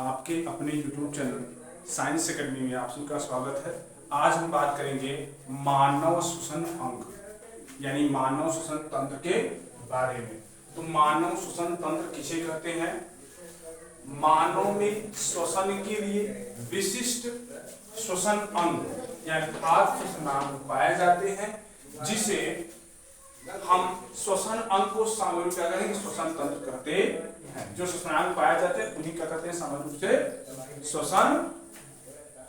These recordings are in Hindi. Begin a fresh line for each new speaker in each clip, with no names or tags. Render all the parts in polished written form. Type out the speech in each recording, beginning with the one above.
आपके अपने YouTube चैनल साइंस एकेडमी में आप सबका स्वागत है। आज हम बात करेंगे मानव श्वसन अंग यानी मानव श्वसन तंत्र के बारे में। तो मानव श्वसन तंत्र किसे कहते हैं? मानव में श्वसन के लिए विशिष्ट श्वसन अंग या खाद्य श्वसनांग पाए जाते हैं, जिसे हम श्वसन अंग को सामान्य रूप से श्वसन तंत्र कहते हैं। जो श्वसनांग पाए जाते हैं उन्हीं क्या कहते हैं? सामान्य रूप से श्वसन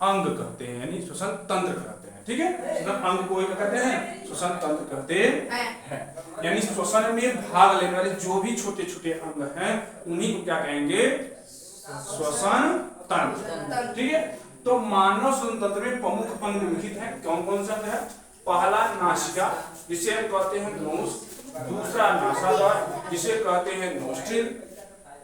अंग कहते हैं, यानी श्वसन तंत्र कहते हैं। ठीक है, श्वसन अंग को क्या कहते हैं? श्वसन तंत्र कहते हैं। यानी श्वसन में भाग लेने वाले जो भी छोटे छोटे अंग हैं उन्हीं को क्या कहेंगे? श्वसन तंत्र। ठीक है, तो मानव श्वसन तंत्र में प्रमुख अंग निम्नलिखित हैं। कौन कौन सा है? पहला नासिका, जिसे हम कहते हैं नोज। दूसरा नासाद्वार, जिसे कहते हैं नोस्ट्रिल।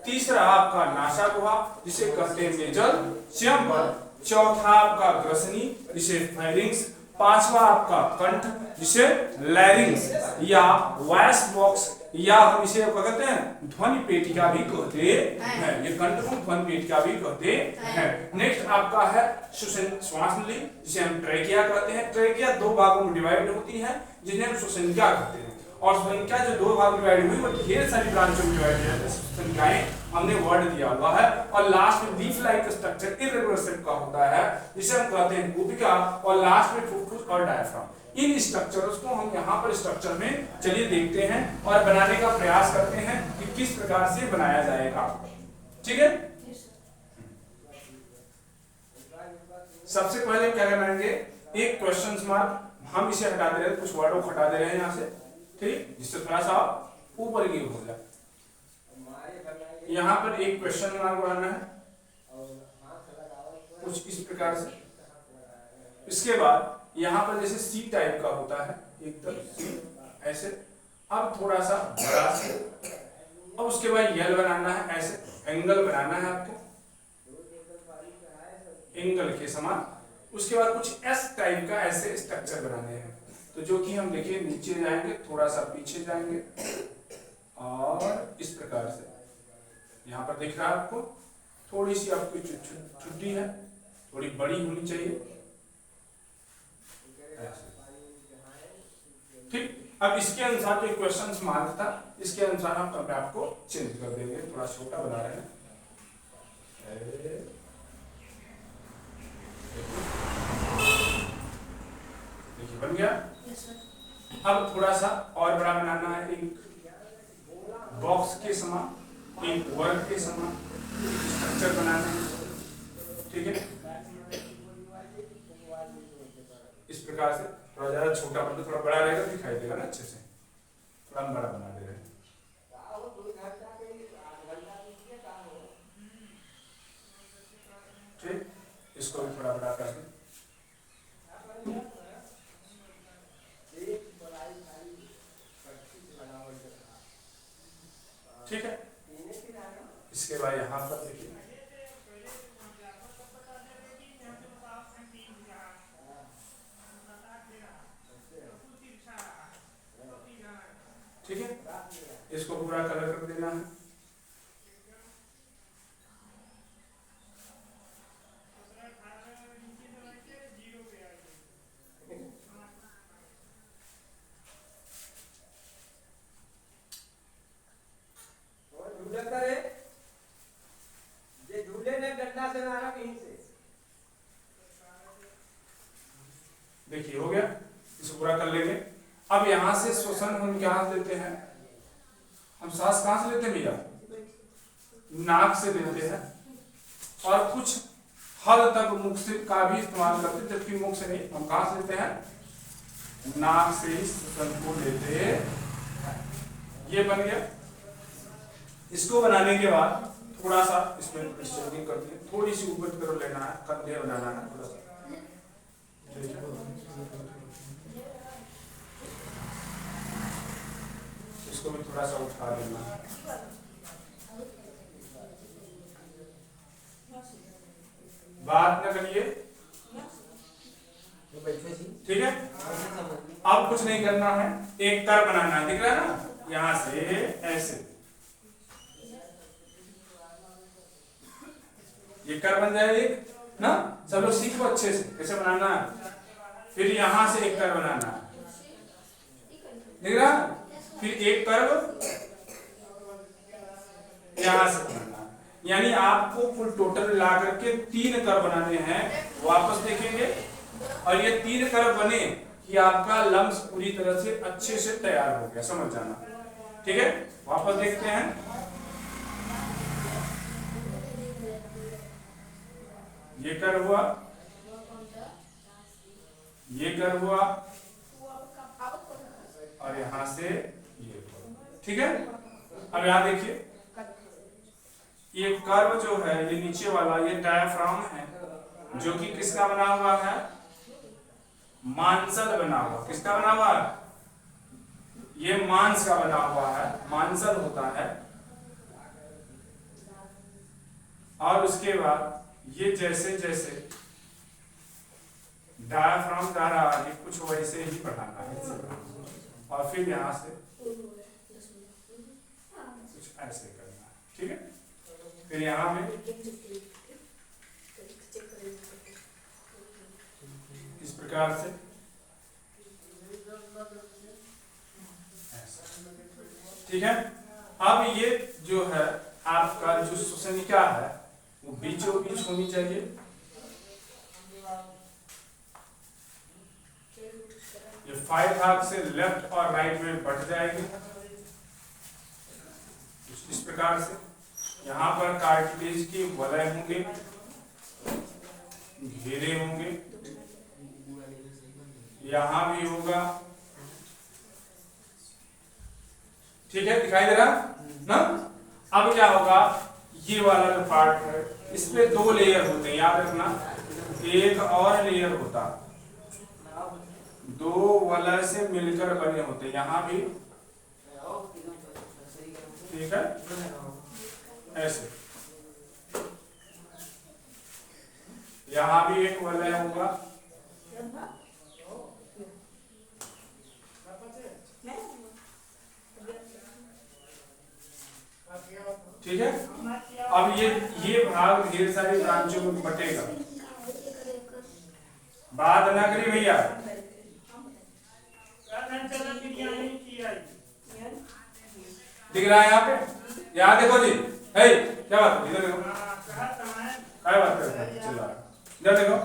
तीसरा आपका नासागुहा, जिसे कहते हैं नेजल चैम्बर। चौथा आपका ग्रसनी, जिसे फेरिंग्स। पांचवा आपका कंठ, जिसे लैरिंग्स या वॉइस बॉक्स या हम इसे क्या कहते हैं? ध्वनि पेटिका भी कहते हैं। ये कंठ को ध्वनि पेटिका भी कहते हैं। नेक्स्ट आपका है श्वास नली, जिसे हम ट्रेकिया कहते हैं। ट्रेकिया दो भागों में डिवाइड होती है, जिन्हें हम श्वसनिका कहते हैं। और श्वसनिका जो दो भाग में डिवाइड हुई वो ढेर सारी ब्रांचों में डिवाइड है। श्वसनिकाएं हमने वर्ड दिया हुआ है। और लास्ट में leaf like structure irregular shape का होता है, जिसे हम कहते हैं गोपिका। और लास्ट में फुफ्फुस और डायफ्राम। इन स्ट्रक्चर्स को हम यहाँ पर स्ट्रक्चर में चलिए देखते हैं और बनाने का प्रयास करते हैं कि किस प्रकार से बनाया जाएगा। ठीक है, सबसे पहले क्या बनाएंगे? एक क्वेश्चन मार्क हम इसे हटा दे रहे हैं, कुछ वर्डों को हटा दे रहे हैं यहाँ से, ठीक, जिससे थोड़ा सा ऊपर की हो जाए। यहाँ पर एक क्वेश्चन मार्क बनाना है कुछ इस प्रकार से। इसके बाद यहाँ पर जैसे सी टाइप का होता है, एक तरफ सी ऐसे। अब थोड़ा सा बड़ा से, अब उसके बाद यल बनाना है, ऐसे एंगल बनाना है आपको, एंगल के समान। उसके बाद कुछ एस टाइप का ऐसे स्ट्रक्चर बनाने हैं। तो जो कि हम देखिए नीचे जाएंगे, थोड़ा सा पीछे जाएंगे और इस प्रकार से यहाँ पर दिख रहा है आपको। थोड़ी सी आपकी छुट्टी है, थोड़ी बड़ी होनी चाहिए। ठीक, अब इसके अनुसार जो क्वेश्चन मार्क था, इसके अनुसार हम अपने आप को चेंज कर देंगे। थोड़ा छोटा बना रहे हैं, देखिए बन गया। अब थोड़ा सा और बड़ा बनाना है, एक बॉक्स के समान, एक वर्ग के समान स्ट्रक्चर बनाना है। ठीक है, इस प्रकार से थोड़ा ज्यादा छोटा मतलब थोड़ा बड़ा रहेगा, दिखाई देगा ना अच्छे से। थोड़ा हम बड़ा बना दे रहे हैं। ठीक, इसको भी थोड़ा बड़ा कर दें। ठीक है, इसके बाद यहाँ पर देखिए ठीक है, इसको पूरा कलर कर देना है। देखिए हो गया, इसको पूरा कर लेंगे। अब यहाँ से श्वसन हम क्या लेते हैं? हम सांस कहाँ से लेते हैं भैया? नाक से लेते हैं। और कुछ हद तक मुख से का भी इस्तेमाल करते हैं, जबकि मुख से नहीं। हम कहाँ से लेते हैं? नाक से ही श्वसन को लेते हैं। ये बन गया। इसको बनाने के बाद थोड़ा सा इसमें स्ट्रेचिंग करते हैं, थोड़ी सी ऊपर की तरफ लेना है, कंधे बनाना है थोड़ा सा। इसको भी थोड़ा सा उठा देना है। बात न करिए, ठीक है। अब कुछ नहीं करना है, एक कर बनाना है, दिख रहा है ना? यहाँ से ऐसे ये कर बन जाए एक ना, सब लोग सीखो अच्छे से कैसे बनाना है। फिर यहां से एक कर बनाना है, दिख रहा, फिर एक कर्व यहां से बनाना है, यानी आपको कुल टोटल ला करके 3 कर्व बनाने हैं। वापस देखेंगे और ये 3 कर्व बने कि आपका लम्स पूरी तरह से अच्छे से तैयार हो गया, समझ जाना, ठीक है। वापस देखते हैं, ये कर्व हुआ, ये कर्व हुआ और यहां से ये, ठीक है। अब यहां देखिए, ये कर्व जो है ये नीचे वाला ये डायाफ्राम है, जो कि किसका बना हुआ है, मांसल बना हुआ। किसका बना हुआ है, ये मांस का बना हुआ है, मांसल होता है। और उसके बाद ये जैसे जैसे डायाफ्राम जा रहा है कुछ वैसे ही बढ़ाना है, और फिर यहां से कुछ ऐसे करना है, ठीक है। फिर यहां में इस प्रकार से ठीक है। अब ये जो है आपका जो श्वसनिका है वो बीचों बीच होनी चाहिए। ये 5 भाग से लेफ्ट और राइट में बढ़ जाएगी इस प्रकार से। यहाँ पर कार्टिलेज के वलय होंगे, घेरे होंगे, यहां भी होगा, ठीक है, दिखाई दे रहा ना। अब क्या होगा, ये वाला जो पार्ट है इस पे 2 लेयर होते हैं, याद रखना, एक और लेयर होता, 2 वलय से मिलकर बने होते, यहां भी, ठीक है, ऐसे यहां भी एक वलय होगा, ठीक है। अब ये भाग ढेर सारी ब्रांचों में बटेगा, बात ना करिए भैया, दिख रहा है यहाँ पे, यहाँ देखो जी, है क्या बात है, इधर देखो, क्या बात कर रहे हैं, चल रहा है, इधर देखो,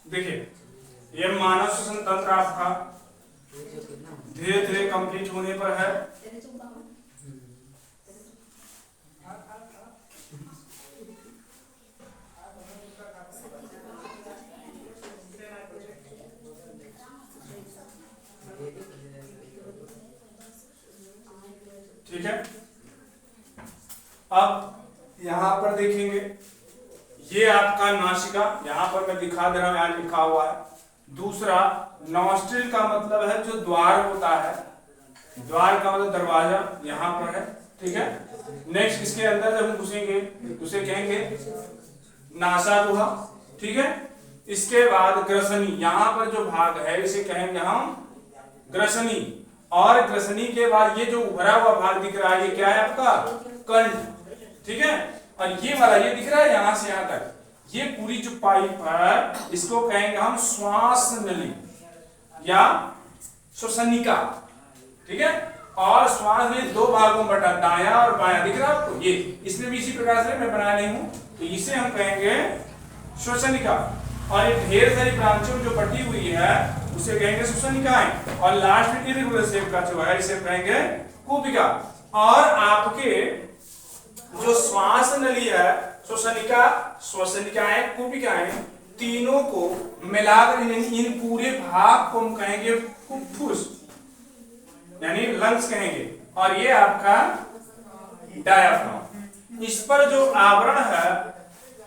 देखिए ये मानव श्वसन तंत्र आपका धीरे धीरे कंप्लीट होने पर है। ठीक है, अब यहां पर देखेंगे ये आपका नासिका, यहां पर मैं दिखा दे रहा हूं, यहां लिखा हुआ है। दूसरा नॉस्ट्रिल का मतलब है जो द्वार होता है, द्वार का मतलब दरवाजा यहां पर है, ठीक है। नेक्स्ट इसके अंदर जब हम घुसेंगे उसे कहेंगे नासागुहा, ठीक है। इसके बाद ग्रसनी, यहां पर जो भाग है इसे कहेंगे हम ग्रसनी, और ग्रसनी के बाद ये जो उभरा हुआ भाग दिख रहा है ये क्या है आपका कंठ, ठीक है। और ये वाला ये दिख रहा है यहां से यहां तक, ये पूरी जो पाइप है इसको कहेंगे हम श्वास नली या श्वसनिका, ठीक है। और श्वास नली दो भागों में बटा, दायां और बायां, दिख रहा है आपको, ये इसमें भी इसी प्रकार से मैं बनाया नहीं हूं, तो इसे हम कहेंगे श्वसनिका। और ये ढेर सारी ब्रांचों में जो बटी हुई है उसे कहेंगे श्वसनिकाएं। और लास्ट में इरेगुलर शेप का जो है इसे कहेंगे कुपिका। और आपके जो श्वास नली है, श्वसनिका, श्वसनिकाएं, कुपिकाएं, तीनों को मिलाकर इन पूरे भाग को हम कहेंगे फुफ्फुस यानी लंग्स कहेंगे। और ये आपका डायाफ्राम। इस पर जो आवरण है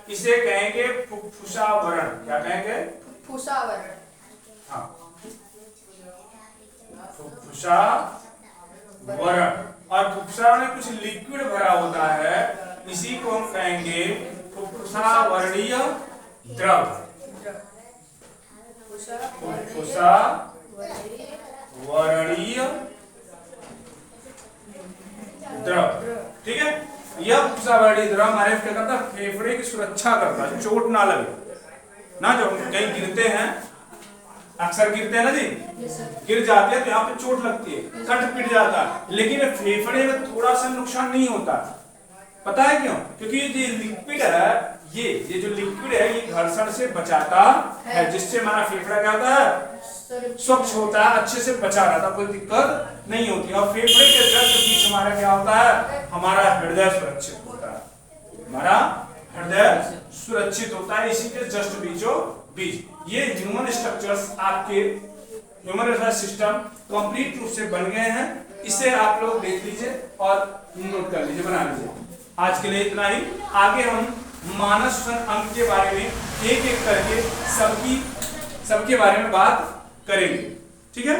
इसे कहेंगे फुफ्फुसावरण। क्या कहेंगे?
फुफ्फुसावरण।
हाँ, फुफ्फुसावरण। और फुफ्फुसा में कुछ लिक्विड भरा होता है, इसी को हम कहेंगे फुफ्फुसावरणीय द्रव। फुफ्फुसावरणीय द्रव, ठीक है। यह फुफ्फुसावरणीय द्रव हमारे क्या करता है? फेफड़े की सुरक्षा करता है, चोट ना लगे ना। जब कहीं गिरते हैं, अक्सर गिरते हैं ना जी, गिर जाते हैं तो यहाँ पे चोट लगती है, कट पिट जाता है, लेकिन फेफड़े में थोड़ा सा नुकसान नहीं होता। पता है क्यों? क्योंकि ये लिक्विड है, ये जो लिक्विड है ये घर्षण से बचाता है, जिससे हमारा फेफड़ा क्या होता है? स्वच्छ होता है, अच्छे से बचा रहता, कोई दिक्कत नहीं होती। और फेफड़े के जस्ट बीच हमारा क्या होता है? हमारा हृदय सुरक्षित होता है, हमारा हृदय सुरक्षित होता है, इसी के जस्ट बीचों बीच। ये ह्यूमन स्ट्रक्चर्स आपके ह्यूमन सिस्टम कंप्लीट रूप से बन गए हैं। इसे आप लोग देख लीजिए और नोट कर लीजिए, बना लीजिए। आज के लिए इतना ही। आगे हम मानव श्वसन अंग के बारे में एक एक करके सबके बारे में बात करेंगे, ठीक है।